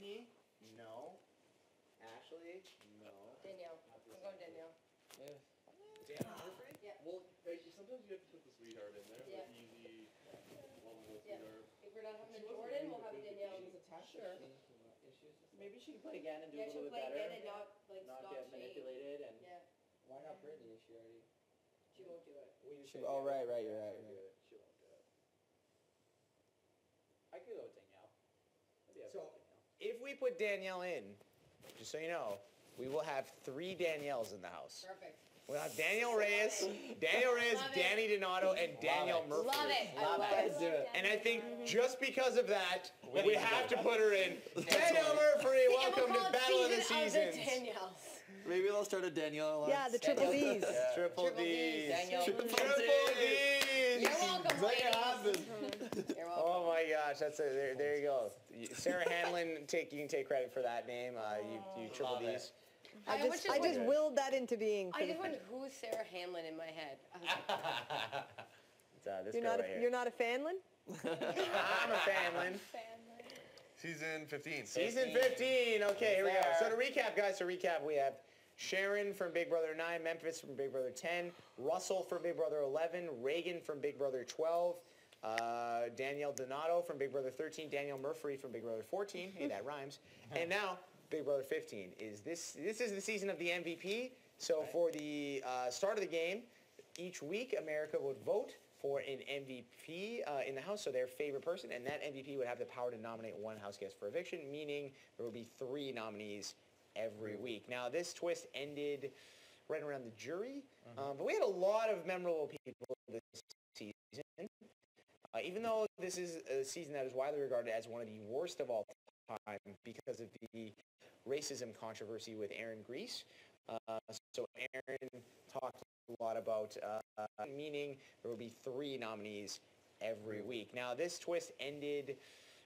Brittany? No. Ashley? No. Danielle. I'm going Danielle. Yeah. Danielle Murphy? Yeah. Well, sometimes you have to put the sweetheart in there. Yeah. The easy, lovable Yeah. sweetheart. If we're not having She a wasn't Jordan, really we'll have a good, but Danielle. She's attached Sure. issues. Maybe she can play again and do Yeah, a she'll little bit play better. again and not not stop get cheating. manipulated and. Yeah, Why not Brittany? Is she already? she won't do it. We just She- say, oh, yeah, right, yeah, you're right, she'll right. do it. She won't do it. I could go with Danielle. Maybe I'll So- go with Danielle. If we put Danielle in, just so you know, we will have 3 Danielles in the house. Perfect. We'll have Danielle Reyes, Love it. Danny Donato, and Danielle it. Murphy. Love it. I Love love it. it. Do it. And I think just because of that, we need to have go. to put her in. Danielle Murphy, welcome to Battle of the Seasons. Danielles. Maybe they'll start a Danielle. Yeah, the triple D's. Triple D's. Danielle. Triple You're D's. welcome, Make it ladies. You're welcome. Oh my gosh, that's there you go. Sarah Hanlon, you can take credit for that name. You triple Love it. D's. I just willed that into being. I just wondered who's Sarah Hanlon in my head. I was like, This You're girl not right here. you're not a fanlin? I'm a fanlin. Season 15. Season 15. Okay, here we go. There. So to recap, guys, we have Sharon from Big Brother 9, Memphis from Big Brother 10, Russell from Big Brother 11, Reagan from Big Brother 12, Danielle Donato from Big Brother 13, Danielle Murphy from Big Brother 14. Hey, that rhymes. And now Big Brother 15. This is the season of the MVP. So for the start of the game, each week America would vote for an MVP in the house, so their favorite person, and that MVP would have the power to nominate one house guest for eviction, meaning there would be 3 nominees every week. Now, this twist ended right around the jury, but we had a lot of memorable people this season. Even though this is a season that is widely regarded as one of the worst of all time because of the racism controversy with Aaron Grease. So Aaron talked a lot about meaning there will be 3 nominees every week. Now, this twist ended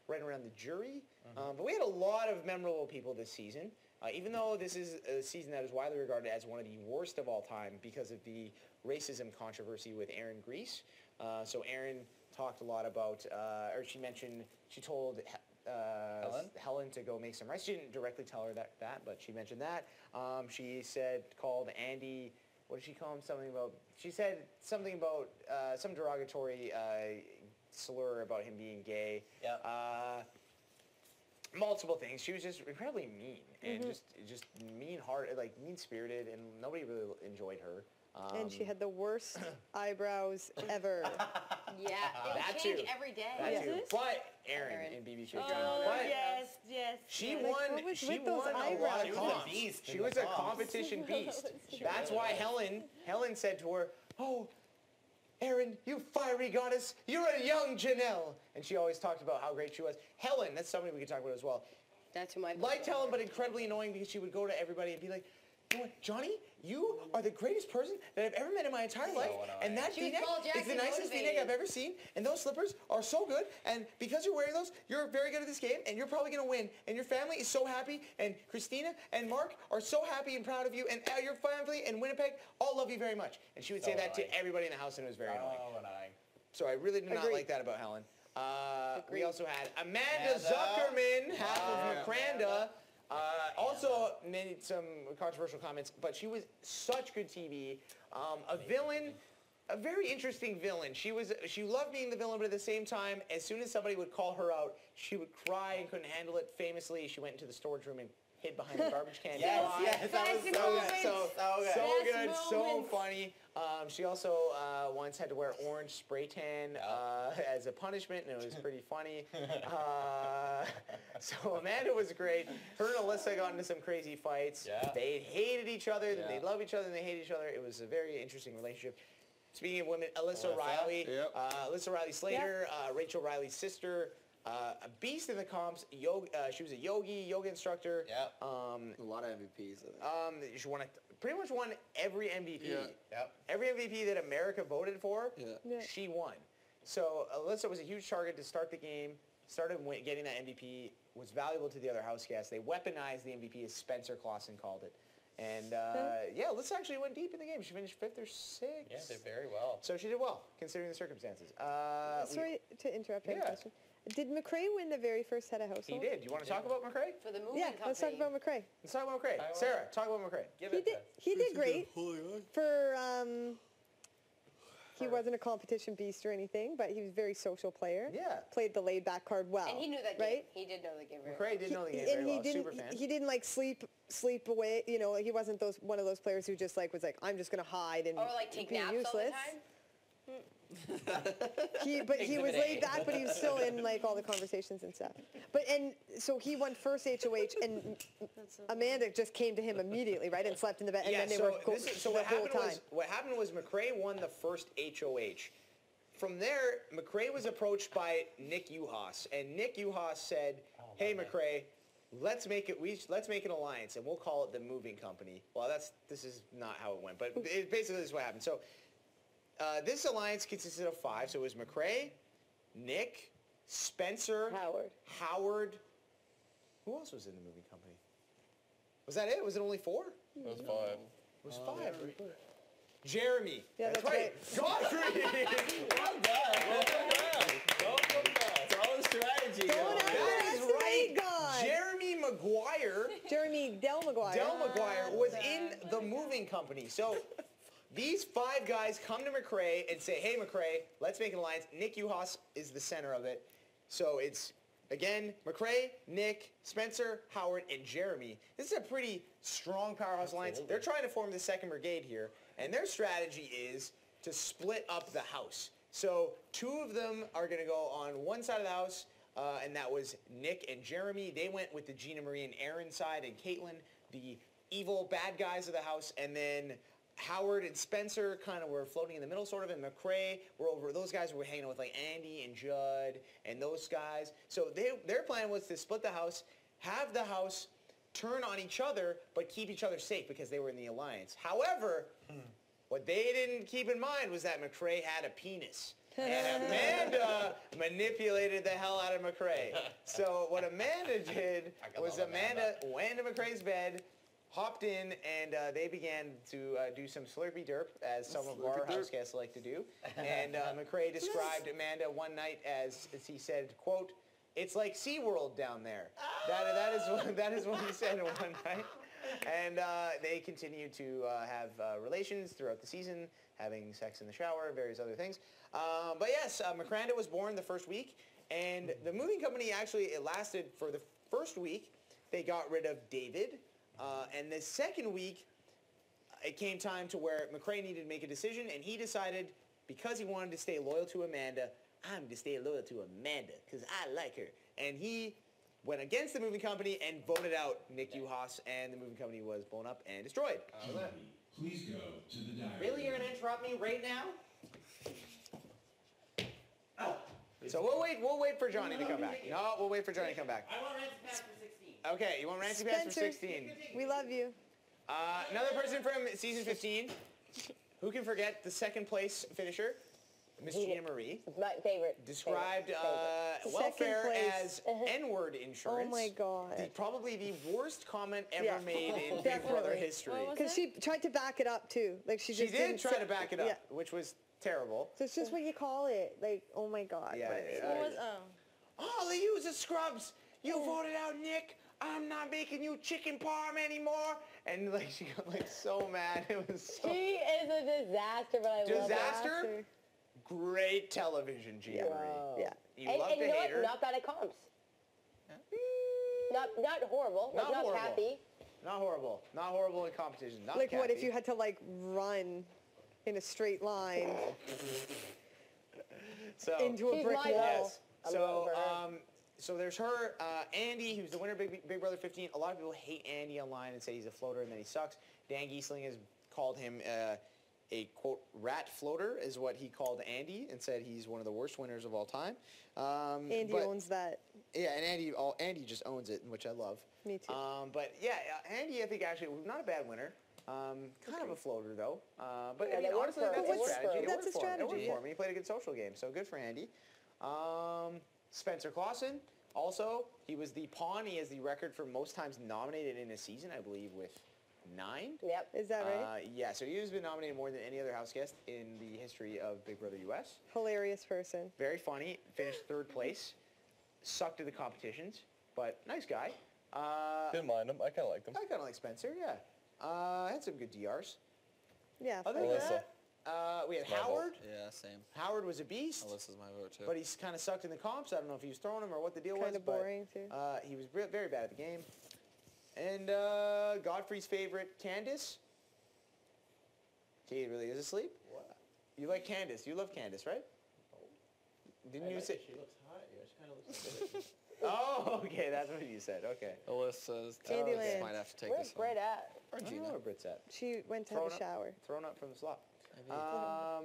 right around the jury, but we had a lot of memorable people this season. Even though this is a season that is widely regarded as one of the worst of all time because of the racism controversy with Aaron Grease. So Aaron talked a lot about, or she told Helen to go make some rice. She didn't directly tell her that, but she mentioned that. She called Andy, what did she call him? She said something about some derogatory slur about him being gay. Yep. Multiple things. She was just incredibly mean and just mean-hearted, like mean-spirited, and nobody really enjoyed her. And she had the worst eyebrows ever. yeah, That they change too. every day. That too. Yes. But Aaron Aaron. in BB15. Oh, but yes. she Like, won. what was She with those won a lot eyebrows? of She was a comps. beast in She the was a comps. competition beast. That's why Helen said to her, "Oh, Aaron, you fiery goddess, you're a young Janelle." And she always talked about how great she was. Helen, that's somebody we could talk about as well. That's who my Liked Helen, but incredibly annoying because she would go to everybody and be like, "You know what, Johnny, you are the greatest person that I've ever met in my entire life. annoying. And that She was V-neck Paul is the Jackson nicest V-neck motivated. I've ever seen. And those slippers are so good. And because you're wearing those, you're very good at this game. And you're probably going to win. And your family is so happy. And Christina and Mark are so happy and proud of you. And your family and Winnipeg all love you very much." And she would say that to annoying. everybody in the house, and it was very annoying. Oh, annoying. So I really did not Agreed. like that about Helen. We Agreed. also had Amanda Zuckerman, half of Macranda. Also made some controversial comments, but she was such good TV. A villain, a very interesting villain. She loved being the villain, but at the same time, as soon as somebody would call her out, she would cry and couldn't handle it. Famously, she went into the storage room and hid behind the garbage can. Yes, that was Best so moment. good. So So good. good, so moment. funny. She also once had to wear orange spray tan as a punishment, and it was pretty funny. So Amanda was great. Her and Alyssa got into some crazy fights. Yeah. They hated each other, then Yeah. they love each other, and they hate each other. It was a very interesting relationship. Speaking of women, Alyssa Riley, Yep. Alyssa Riley Slater, Rachel Riley's sister, a beast in the comps. She was a yoga instructor. Yep. A lot of MVPs. I think. She pretty much won every MVP. Yeah. Yep. Every MVP that America voted for, Yeah. she won. So Alyssa was a huge target to start the game, getting that MVP, was valuable to the other house guests. They weaponized the MVP, as Spencer Clausen called it. And Alyssa actually went deep in the game. She finished 5th or 6th. Yeah, did very well. So she did well, considering the circumstances. Sorry to interrupt your Yeah. question. Did McRae win the very first head of household? He did. You want to talk about McRae? For the moving Yeah, company. let's talk about McRae. Let's talk about McRae. Sarah, talk about McRae. Give He it did. to He did great for. He wasn't a competition beast or anything, but he was a very social player. Yeah. Played the laid back card well. And he knew that game. right? He did know the game very McRae did know the game very well. Super fan. He didn't like sleep away. You know, he wasn't one of those players who just like was like, I'm just gonna hide and Or like take be naps useless. all the time. He was Exhibit laid A. back, but he was still in like all the conversations and stuff. And so he won first HOH, and Amanda just came to him immediately, right, and slept in the bed, and Yeah, then they so, were so the what whole happened time. was McRae won the first HOH. From there, McRae was approached by Nick Uhas, and Nick Uhas said, "Hey, McRae, let's make an alliance, and we'll call it the Moving Company." Well, this is not how it went, but basically this is what happened. So this alliance consisted of 5. So it was McRae, Nick, Spencer, Howard. Who else was in the Moving Company? Was that it? Was it only 4? It was 5. It was 5. Jeremy. Yeah, that's that's right. Godfrey. Well done. It's all a strategy. Don't That is right. God. Jeremy Maguire. Jeremy Del Maguire. Del Maguire was in the Moving Company. So these 5 guys come to McRae and say, "Hey, McRae, let's make an alliance." Nick Uhas is the center of it. So it's, again, McRae, Nick, Spencer, Howard, and Jeremy. This is a pretty strong powerhouse alliance. They're trying to form the 2nd Brigade here, and their strategy is to split up the house. So 2 of them are going to go on one side of the house, and that was Nick and Jeremy. They went with the Gina Marie and Aaron side, and Caitlin, the evil bad guys of the house, and then Howard and Spencer kind of were floating in the middle, sort of, and McRae were over. Those guys were hanging out with like Andy and Judd and those guys. So their plan was to split the house, have the house turn on each other, but keep each other safe because they were in the alliance. However, what they didn't keep in mind was that McRae had a penis. And Amanda manipulated the hell out of McRae. So what Amanda did was Amanda went into McRae's bed, hopped in, and they began to do some slurpy derp, as some of our house guests like to do. And McRae described Amanda one night as he said, quote, "It's like SeaWorld down there." That is what he said one night. And they continued to have relations throughout the season, having sex in the shower, various other things. But yes, McRanda was born the first week, and the Moving Company actually, it lasted for the first week. They got rid of David, and the second week, it came time to where McRae needed to make a decision, and he decided, because he wanted to stay loyal to Amanda, I'm going to stay loyal to Amanda because I like her. And he went against the Moving Company and voted out Nick Uhas, and the Moving Company was blown up and destroyed. Please go to the diary. Really, you're gonna interrupt me right now? So we'll wait for Johnny to come back. No, we'll wait for Johnny to come back. I want Rancy Pass for 16. Okay, you want Rancy Pants for Spencer, 16. we love you. Another person from season 15. Who can forget the 2nd place finisher? Miss Gina Marie. My favorite. Described Second welfare place. as N-word insurance. Oh my God. Probably the worst comment ever Yeah. made in Big Brother Definitely. history. Because she tried to back it up too. Like she She just did didn't try say- to back it up, Yeah. which was terrible. So it's just what you call it. Like, oh my God. Yeah. But- Oh, they use the scrubs. You voted out Nick. I'm not making you chicken parm anymore. And like she got like so mad. It was so She is a disaster, but I love her. disaster. Great television, Gina Marie. Yeah. You And love you to know hate what? her. Not bad at comps. Not horrible. Not Like, not horrible. Kathy. Not horrible. Not horrible in competition. Not Like what if Kathy. you had to like run in a straight line so, into a She's brick my wall? yes. I'm So over her. so there's her, Andy, who's the winner of Big Brother 15. A lot of people hate Andy online and say he's a floater and that he sucks. Dan Giesling has called him a quote rat floater, is what he called Andy, and said he's one of the worst winners of all time. Andy but- owns that. Yeah, and Andy just owns it, which I love. Me too. But yeah, Andy, I think actually not a bad winner. Kind of a floater though. But Yeah, I mean, that worked honestly, for- that's that a worked for strategy. him. It That's worked a for him. It strategy, worked for him. He played a good social game, so good for Andy. Spencer Clausen, also, he was the pawn. He has the record for most times nominated in a season, I believe, with 9. Yep. Is that right? Yeah, so he has been nominated more than any other house guest in the history of Big Brother US. Hilarious person. Very funny. Finished 3rd place. sucked at the competitions, but nice guy. Didn't mind him. I kind of liked him. I kind of like Spencer, yeah. Had some good DRs. Yeah. Other fun. than Alyssa. that, we had My vote. Howard. Yeah, same. Howard was a beast, Alyssa's my vote too. but he's kind of sucked in the comps. I don't know if he was throwing them or what the deal was. Kind of boring too. But, he was very bad at the game. And Godfrey's favorite, Candace. He really is asleep. What? You like Candace. You love Candace, right? Didn't you say? She looks hot. Yeah, she kind of looks good. Oh, okay, that's what you said. Okay. Alyssa's Candyland. might have to take Where's this one. Brett at? Or I don't know Gina. where Britt's at. She went to Thrown have a up. shower. Thrown up from the slot. Maybe. I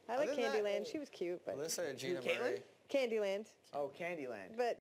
like Other than that- Candyland. She was cute, but Alyssa or Gina Caitlin? Murray? Candyland. Oh, Candyland. But